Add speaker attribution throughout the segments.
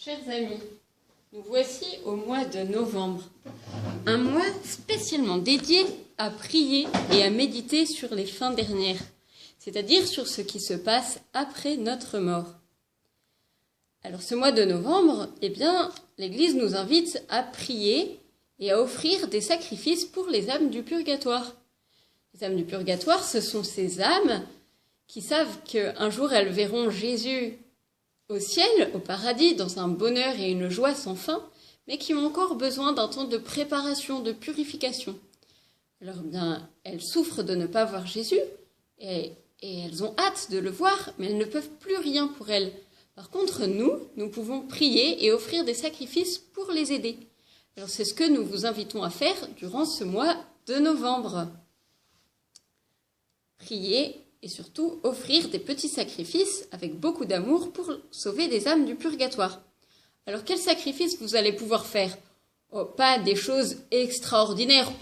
Speaker 1: Chers amis, nous voici au mois de novembre, un mois spécialement dédié à prier et à méditer sur les fins dernières, c'est-à-dire sur ce qui se passe après notre mort. Alors ce mois de novembre, l'Église nous invite à prier et à offrir des sacrifices pour les âmes du purgatoire. Les âmes du purgatoire, ce sont ces âmes qui savent qu'un jour elles verront Jésus au ciel, au paradis, dans un bonheur et une joie sans fin, mais qui ont encore besoin d'un temps de préparation, de purification. Alors elles souffrent de ne pas voir Jésus, et elles ont hâte de le voir, mais elles ne peuvent plus rien pour elles. Par contre, nous pouvons prier et offrir des sacrifices pour les aider. Alors c'est ce que nous vous invitons à faire durant ce mois de novembre. Prier et surtout offrir des petits sacrifices avec beaucoup d'amour pour sauver des âmes du purgatoire. Alors quels sacrifices vous allez pouvoir faire ? Pas des choses extraordinaires,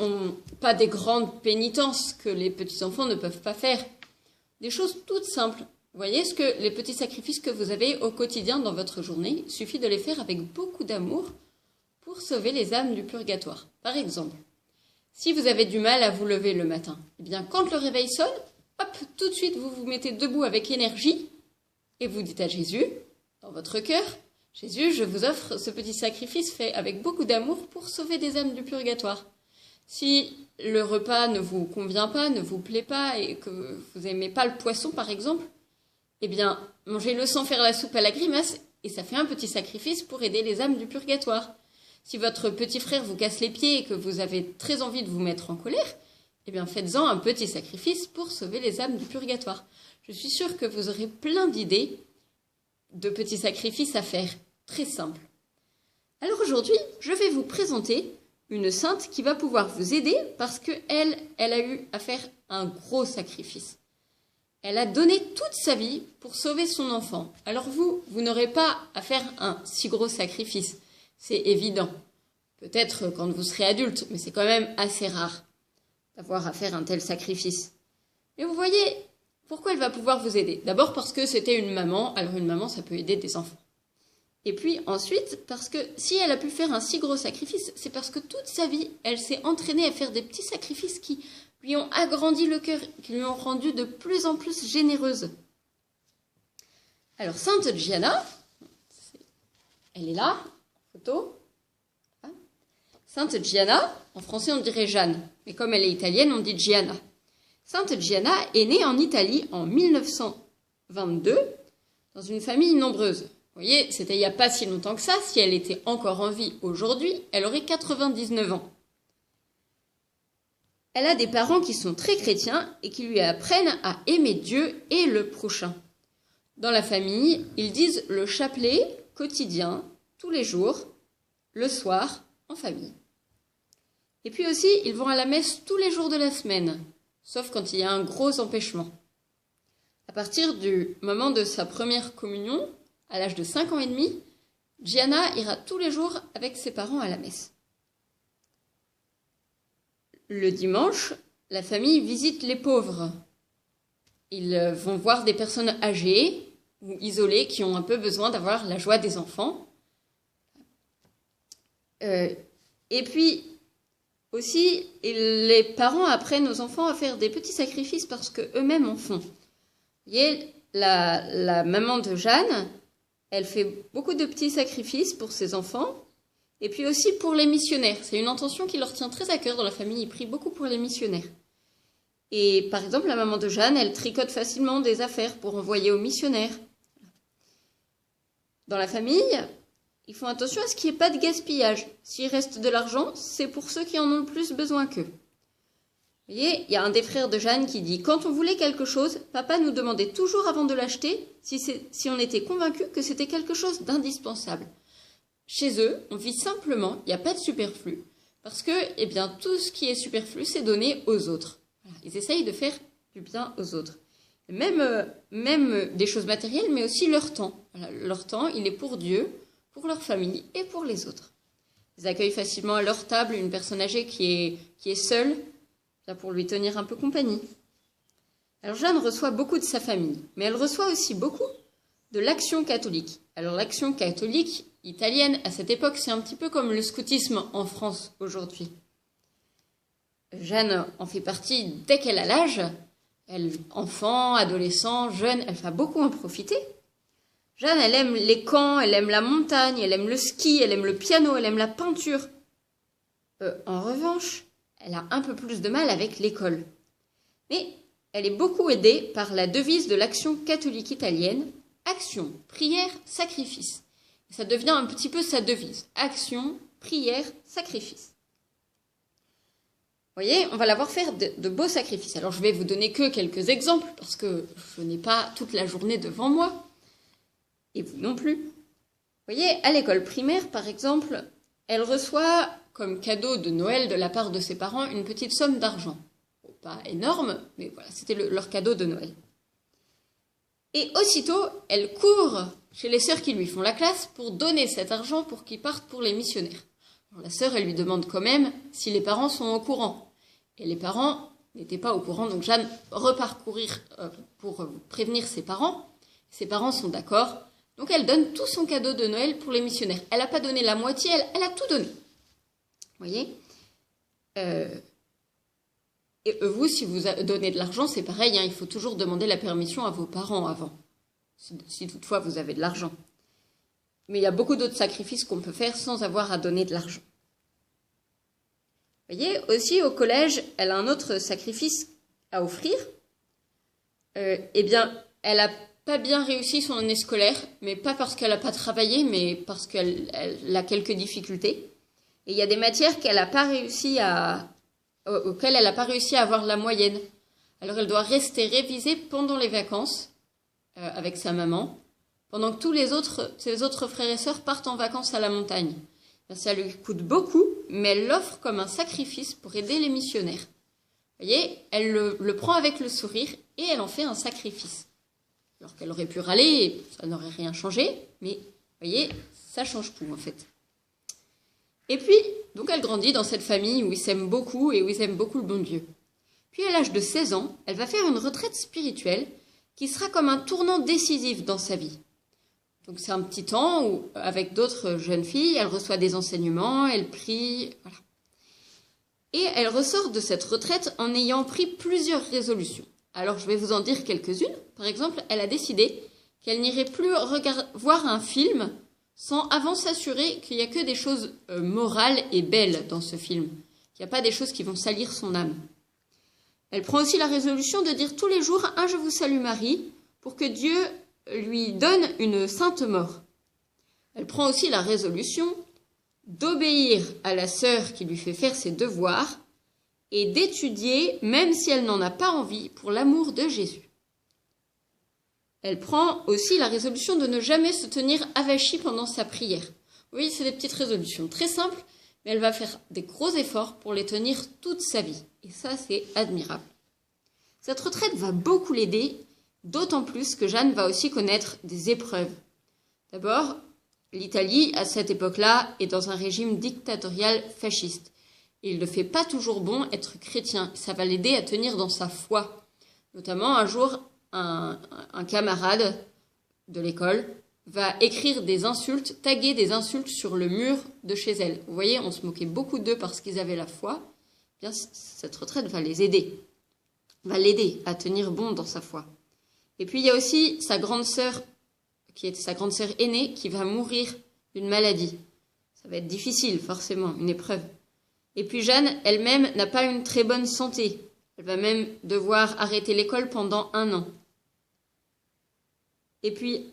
Speaker 1: pas des grandes pénitences que les petits-enfants ne peuvent pas faire. Des choses toutes simples. Vous voyez les petits sacrifices que vous avez au quotidien dans votre journée, il suffit de les faire avec beaucoup d'amour pour sauver les âmes du purgatoire. Par exemple, si vous avez du mal à vous lever le matin, quand le réveil sonne, hop, tout de suite vous vous mettez debout avec énergie et vous dites à Jésus, dans votre cœur, Jésus, je vous offre ce petit sacrifice fait avec beaucoup d'amour pour sauver des âmes du purgatoire. Si le repas ne vous convient pas, ne vous plaît pas et que vous n'aimez pas le poisson par exemple, mangez-le sans faire la soupe à la grimace et ça fait un petit sacrifice pour aider les âmes du purgatoire. Si votre petit frère vous casse les pieds et que vous avez très envie de vous mettre en colère, faites-en un petit sacrifice pour sauver les âmes du purgatoire. Je suis sûre que vous aurez plein d'idées de petits sacrifices à faire, très simples. Alors aujourd'hui, je vais vous présenter une sainte qui va pouvoir vous aider parce qu'elle a eu à faire un gros sacrifice. Elle a donné toute sa vie pour sauver son enfant. Alors vous n'aurez pas à faire un si gros sacrifice, c'est évident. Peut-être quand vous serez adulte, mais c'est quand même assez rare d'avoir à faire un tel sacrifice. Mais vous voyez, pourquoi elle va pouvoir vous aider ? D'abord parce que c'était une maman, alors une maman ça peut aider des enfants. Et puis ensuite, parce que si elle a pu faire un si gros sacrifice, c'est parce que toute sa vie, elle s'est entraînée à faire des petits sacrifices qui lui ont agrandi le cœur, qui lui ont rendu de plus en plus généreuse. Alors Sainte Gianna, elle est là, en photo. Sainte Gianna, en français on dirait Jeanne, mais comme elle est italienne, on dit Gianna. Sainte Gianna est née en Italie en 1922, dans une famille nombreuse. Vous voyez, c'était il n'y a pas si longtemps que ça. Si elle était encore en vie aujourd'hui, elle aurait 99 ans. Elle a des parents qui sont très chrétiens et qui lui apprennent à aimer Dieu et le prochain. Dans la famille, ils disent le chapelet quotidien, tous les jours, le soir, en famille. Et puis aussi, ils vont à la messe tous les jours de la semaine, sauf quand il y a un gros empêchement. À partir du moment de sa première communion, à l'âge de 5 ans et demi, Gianna ira tous les jours avec ses parents à la messe. Le dimanche, la famille visite les pauvres. Ils vont voir des personnes âgées ou isolées qui ont un peu besoin d'avoir la joie des enfants. Et puis aussi, les parents apprennent aux enfants à faire des petits sacrifices parce qu'eux-mêmes en font. Vous voyez, la maman de Jeanne, elle fait beaucoup de petits sacrifices pour ses enfants et puis aussi pour les missionnaires. C'est une intention qui leur tient très à cœur dans la famille. Ils prient beaucoup pour les missionnaires. Et par exemple, la maman de Jeanne, elle tricote facilement des affaires pour envoyer aux missionnaires. Dans la famille, ils font attention à ce qu'il n'y ait pas de gaspillage. S'il reste de l'argent, c'est pour ceux qui en ont le plus besoin qu'eux. Vous voyez, il y a un des frères de Jeanne qui dit « Quand on voulait quelque chose, papa nous demandait toujours avant de l'acheter si on était convaincu que c'était quelque chose d'indispensable. » Chez eux, on vit simplement, il n'y a pas de superflu, parce que tout ce qui est superflu, c'est donné aux autres. Voilà, ils essayent de faire du bien aux autres. Même des choses matérielles, mais aussi leur temps. Voilà, leur temps, il est pour Dieu, pour leur famille et pour les autres. Ils accueillent facilement à leur table une personne âgée qui est seule, pour lui tenir un peu compagnie. Alors Jeanne reçoit beaucoup de sa famille, mais elle reçoit aussi beaucoup de l'Action catholique. Alors l'Action catholique, italienne à cette époque, c'est un petit peu comme le scoutisme en France aujourd'hui. Jeanne en fait partie dès qu'elle a l'âge. Elle, enfant, adolescent, jeune, elle va beaucoup en profiter. Jeanne, elle aime les camps, elle aime la montagne, elle aime le ski, elle aime le piano, elle aime la peinture. En revanche, elle a un peu plus de mal avec l'école. Mais elle est beaucoup aidée par la devise de l'Action catholique italienne, action, prière, sacrifice. Et ça devient un petit peu sa devise, action, prière, sacrifice. Vous voyez, on va la voir faire de beaux sacrifices. Alors je vais vous donner que quelques exemples, parce que je n'ai pas toute la journée devant moi, et vous non plus. Vous voyez, à l'école primaire, par exemple, elle reçoit comme cadeau de Noël de la part de ses parents une petite somme d'argent. Bon, pas énorme, mais voilà, c'était leur cadeau de Noël. Et aussitôt, elle court chez les sœurs qui lui font la classe pour donner cet argent pour qu'ils partent pour les missionnaires. Alors la sœur, elle lui demande quand même si les parents sont au courant. Et les parents n'étaient pas au courant, donc Jeanne repart courir pour prévenir ses parents. Ses parents sont d'accord, donc elle donne tout son cadeau de Noël pour les missionnaires. Elle n'a pas donné la moitié, elle a tout donné. Vous voyez, et vous, si vous donnez de l'argent, c'est pareil, hein, il faut toujours demander la permission à vos parents avant, si toutefois vous avez de l'argent. Mais il y a beaucoup d'autres sacrifices qu'on peut faire sans avoir à donner de l'argent. Vous voyez, aussi au collège, elle a un autre sacrifice à offrir. Eh bien, elle n'a pas bien réussi son année scolaire, mais pas parce qu'elle n'a pas travaillé, mais parce qu'elle a quelques difficultés. Et il y a des matières qu'elle n'a pas réussi auxquelles elle n'a pas réussi à avoir la moyenne. Alors elle doit rester réviser pendant les vacances avec sa maman, pendant que ses autres frères et sœurs partent en vacances à la montagne. Ça lui coûte beaucoup, mais elle l'offre comme un sacrifice pour aider les missionnaires. Vous voyez, elle le prend avec le sourire et elle en fait un sacrifice. Alors qu'elle aurait pu râler, ça n'aurait rien changé, mais vous voyez, ça change tout en fait. Et puis, donc elle grandit dans cette famille où ils s'aiment beaucoup et où ils aiment beaucoup le bon Dieu. Puis à l'âge de 16 ans, elle va faire une retraite spirituelle qui sera comme un tournant décisif dans sa vie. Donc c'est un petit temps où, avec d'autres jeunes filles, elle reçoit des enseignements, elle prie, voilà. Et elle ressort de cette retraite en ayant pris plusieurs résolutions. Alors je vais vous en dire quelques-unes. Par exemple, elle a décidé qu'elle n'irait plus voir un film sans avant s'assurer qu'il n'y a que des choses morales et belles dans ce film, qu'il n'y a pas des choses qui vont salir son âme. Elle prend aussi la résolution de dire tous les jours un « Je vous salue Marie » pour que Dieu lui donne une sainte mort. Elle prend aussi la résolution d'obéir à la sœur qui lui fait faire ses devoirs et d'étudier, même si elle n'en a pas envie, pour l'amour de Jésus. Elle prend aussi la résolution de ne jamais se tenir avachie pendant sa prière. Oui, c'est des petites résolutions très simples, mais elle va faire des gros efforts pour les tenir toute sa vie. Et ça, c'est admirable. Cette retraite va beaucoup l'aider, d'autant plus que Jeanne va aussi connaître des épreuves. D'abord, l'Italie, à cette époque-là, est dans un régime dictatorial fasciste. Il ne fait pas toujours bon être chrétien. Ça va l'aider à tenir dans sa foi. Notamment, un jour, un camarade de l'école va écrire des insultes, taguer des insultes sur le mur de chez elle. Vous voyez, on se moquait beaucoup d'eux parce qu'ils avaient la foi. Eh bien, cette retraite va les aider, va l'aider à tenir bon dans sa foi. Et puis, il y a aussi sa grande sœur, qui est sa grande sœur aînée, qui va mourir d'une maladie. Ça va être difficile, forcément, une épreuve. Et puis, Jeanne, elle-même, n'a pas une très bonne santé. Elle va même devoir arrêter l'école pendant 1 an. Et puis,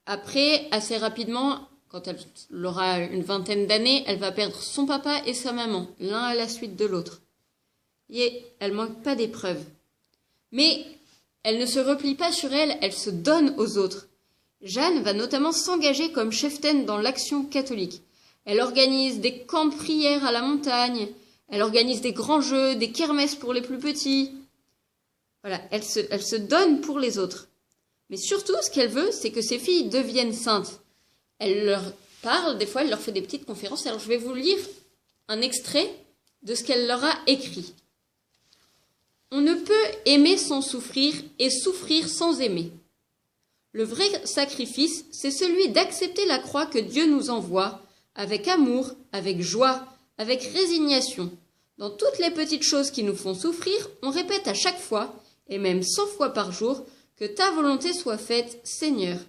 Speaker 1: après, assez rapidement, quand elle aura une vingtaine d'années, elle va perdre son papa et sa maman, l'un à la suite de l'autre. Et elle manque pas d'épreuves. Mais elle ne se replie pas sur elle, elle se donne aux autres. Jeanne va notamment s'engager comme cheftaine dans l'Action catholique. Elle organise des camps de prière à la montagne, elle organise des grands jeux, des kermesses pour les plus petits. Voilà, elle se donne pour les autres. Mais surtout, ce qu'elle veut, c'est que ses filles deviennent saintes. Elle leur parle, des fois, elle leur fait des petites conférences. Alors, je vais vous lire un extrait de ce qu'elle leur a écrit. « On ne peut aimer sans souffrir et souffrir sans aimer. Le vrai sacrifice, c'est celui d'accepter la croix que Dieu nous envoie, avec amour, avec joie, avec résignation. Dans toutes les petites choses qui nous font souffrir, on répète à chaque fois, et même 100 fois par jour, que ta volonté soit faite, Seigneur.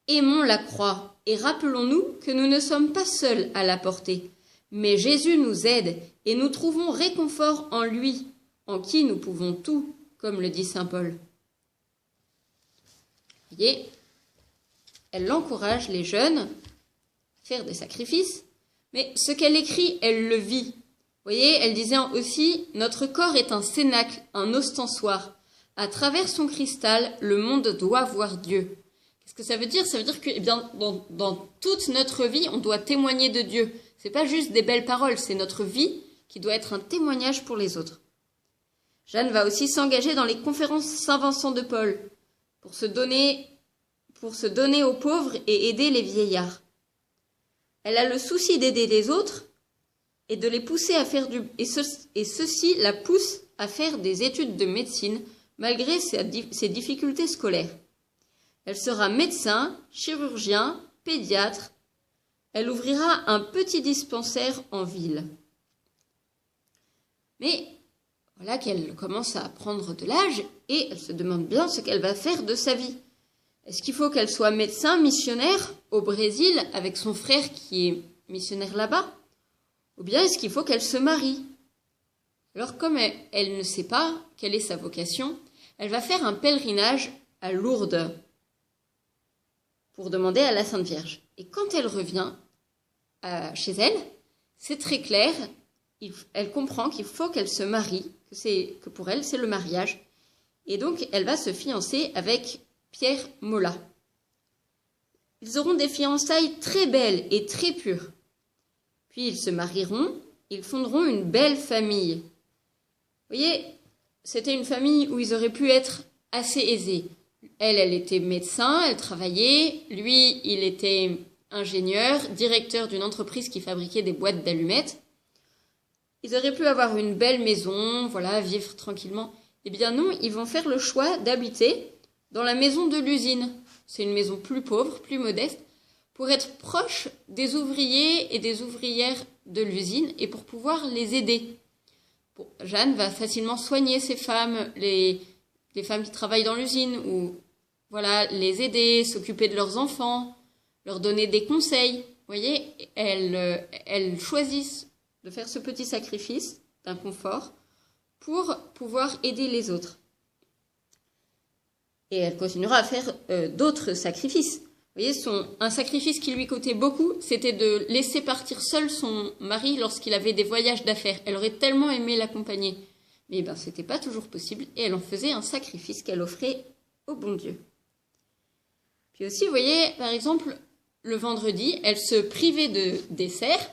Speaker 1: Aimons la croix et rappelons-nous que nous ne sommes pas seuls à la porter, mais Jésus nous aide et nous trouvons réconfort en lui, en qui nous pouvons tout, comme le dit saint Paul. Vous voyez, elle encourage les jeunes à faire des sacrifices, mais ce qu'elle écrit, elle le vit. Vous voyez, elle disait aussi, notre corps est un cénacle, un ostensoir. À travers son cristal, le monde doit voir Dieu. Qu'est-ce que ça veut dire? Ça veut dire que dans toute notre vie, on doit témoigner de Dieu. C'est pas juste des belles paroles, c'est notre vie qui doit être un témoignage pour les autres. Jeanne va aussi s'engager dans les conférences Saint-Vincent de Paul pour se donner aux pauvres et aider les vieillards. Elle a le souci d'aider les autres et de les pousser à faire ceci la pousse à faire des études de médecine malgré ses difficultés scolaires. Elle sera médecin, chirurgien, pédiatre. Elle ouvrira un petit dispensaire en ville. Mais voilà qu'elle commence à prendre de l'âge et elle se demande bien ce qu'elle va faire de sa vie. Est-ce qu'il faut qu'elle soit médecin, missionnaire au Brésil avec son frère qui est missionnaire là-bas? Ou bien est-ce qu'il faut qu'elle se marie? Alors comme elle ne sait pas quelle est sa vocation, elle va faire un pèlerinage à Lourdes pour demander à la Sainte Vierge. Et quand elle revient chez elle, c'est très clair, elle comprend qu'il faut qu'elle se marie, que pour elle c'est le mariage. Et donc elle va se fiancer avec Pierre Mola. Ils auront des fiançailles très belles et très pures. Puis ils se marieront, ils fonderont une belle famille. Vous voyez, c'était une famille où ils auraient pu être assez aisés. Elle était médecin, elle travaillait. Lui, il était ingénieur, directeur d'une entreprise qui fabriquait des boîtes d'allumettes. Ils auraient pu avoir une belle maison, voilà, vivre tranquillement. Eh bien non, ils vont faire le choix d'habiter dans la maison de l'usine. C'est une maison plus pauvre, plus modeste, pour être proche des ouvriers et des ouvrières de l'usine et pour pouvoir les aider. Bon, Jeanne va facilement soigner ces femmes, les femmes qui travaillent dans l'usine, ou voilà, les aider, s'occuper de leurs enfants, leur donner des conseils. Vous voyez, elles choisissent de faire ce petit sacrifice d'inconfort pour pouvoir aider les autres. Et elle continuera à faire d'autres sacrifices. Vous voyez, un sacrifice qui lui coûtait beaucoup, c'était de laisser partir seul son mari lorsqu'il avait des voyages d'affaires. Elle aurait tellement aimé l'accompagner. Mais c'était pas toujours possible et elle en faisait un sacrifice qu'elle offrait au bon Dieu. Puis aussi, vous voyez, par exemple, le vendredi, elle se privait de dessert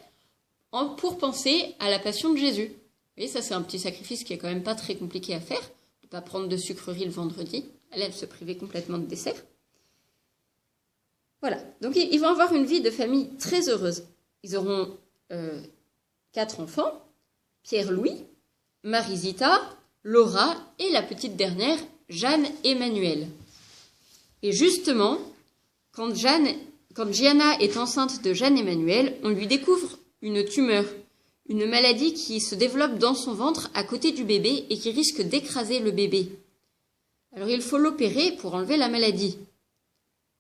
Speaker 1: pour penser à la passion de Jésus. Vous voyez, ça c'est un petit sacrifice qui est quand même pas très compliqué à faire, de ne pas prendre de sucreries le vendredi. Elle se privait complètement de dessert. Voilà, donc ils vont avoir une vie de famille très heureuse. Ils auront 4 enfants, Pierre-Louis, Marie-Zita, Laura et la petite dernière, Jeanne-Emmanuelle. Et justement, quand Gianna est enceinte de Jeanne-Emmanuelle, on lui découvre une tumeur, une maladie qui se développe dans son ventre à côté du bébé et qui risque d'écraser le bébé. Alors il faut l'opérer pour enlever la maladie.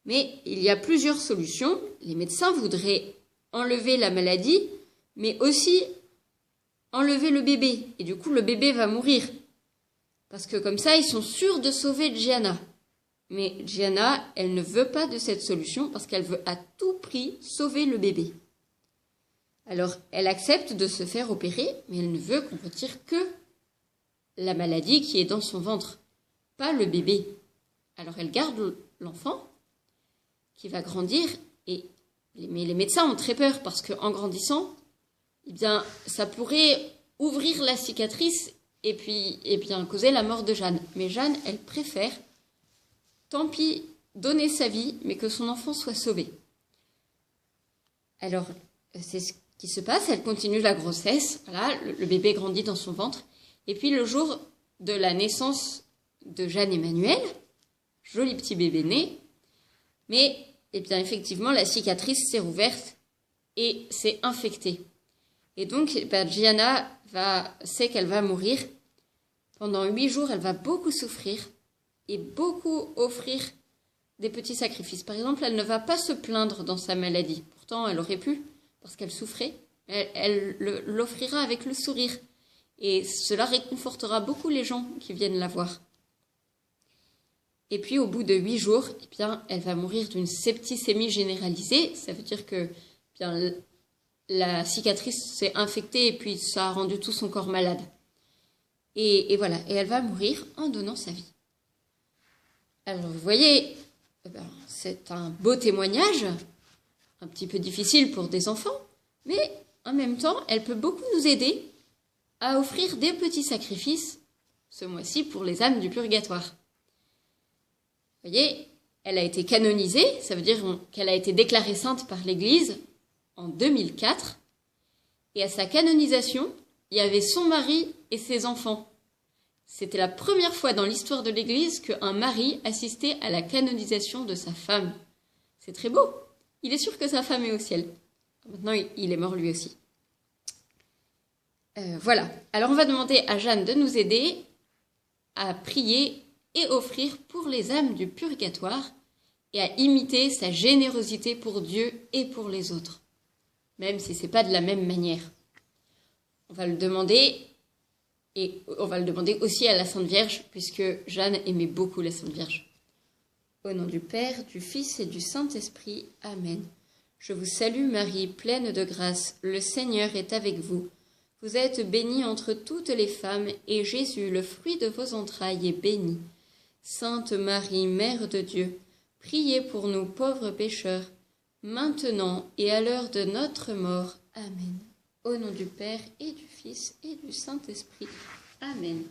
Speaker 1: Mais il y a plusieurs solutions. Les médecins voudraient enlever la maladie, mais aussi enlever le bébé. Et du coup, le bébé va mourir. Parce que comme ça, ils sont sûrs de sauver Gianna. Mais Gianna, elle ne veut pas de cette solution parce qu'elle veut à tout prix sauver le bébé. Alors, elle accepte de se faire opérer, mais elle ne veut qu'on retire que la maladie qui est dans son ventre, pas le bébé. Alors, elle garde l'enfant qui va grandir, mais les médecins ont très peur parce qu'en grandissant, eh bien, ça pourrait ouvrir la cicatrice et puis causer la mort de Jeanne. Mais Jeanne, elle préfère, tant pis, donner sa vie, mais que son enfant soit sauvé. Alors, c'est ce qui se passe, elle continue la grossesse, voilà, le bébé grandit dans son ventre, et puis le jour de la naissance de Jeanne-Emmanuelle, joli petit bébé né, Mais, eh bien, effectivement, la cicatrice s'est rouverte et s'est infectée. Et donc, Gianna sait qu'elle va mourir. Pendant 8 jours, elle va beaucoup souffrir et beaucoup offrir des petits sacrifices. Par exemple, elle ne va pas se plaindre dans sa maladie. Pourtant, elle aurait pu, parce qu'elle souffrait. Elle l'offrira avec le sourire. Et cela réconfortera beaucoup les gens qui viennent la voir. Et puis, au bout de 8 jours, eh bien, elle va mourir d'une septicémie généralisée. Ça veut dire que bien, la cicatrice s'est infectée et puis ça a rendu tout son corps malade. Et voilà, et elle va mourir en donnant sa vie. Alors, vous voyez, c'est un beau témoignage, un petit peu difficile pour des enfants, mais en même temps, elle peut beaucoup nous aider à offrir des petits sacrifices, ce mois-ci, pour les âmes du purgatoire. Vous voyez, elle a été canonisée, ça veut dire qu'elle a été déclarée sainte par l'Église en 2004, et à sa canonisation, il y avait son mari et ses enfants. C'était la première fois dans l'histoire de l'Église qu'un mari assistait à la canonisation de sa femme. C'est très beau. Il est sûr que sa femme est au ciel. Maintenant, il est mort lui aussi. Voilà. Alors, on va demander à Jeanne de nous aider à prier et offrir pour les âmes du purgatoire et à imiter sa générosité pour Dieu et pour les autres, même si ce n'est pas de la même manière. On va le demander, et on va le demander aussi à la Sainte Vierge, puisque Jeanne aimait beaucoup la Sainte Vierge. Au nom du Père, du Fils et du Saint-Esprit. Amen. Je vous salue Marie, pleine de grâce, le Seigneur est avec vous. Vous êtes bénie entre toutes les femmes, et Jésus, le fruit de vos entrailles, est béni. Sainte Marie, Mère de Dieu, priez pour nous pauvres pécheurs, maintenant et à l'heure de notre mort. Amen. Au nom du Père et du Fils et du Saint-Esprit. Amen.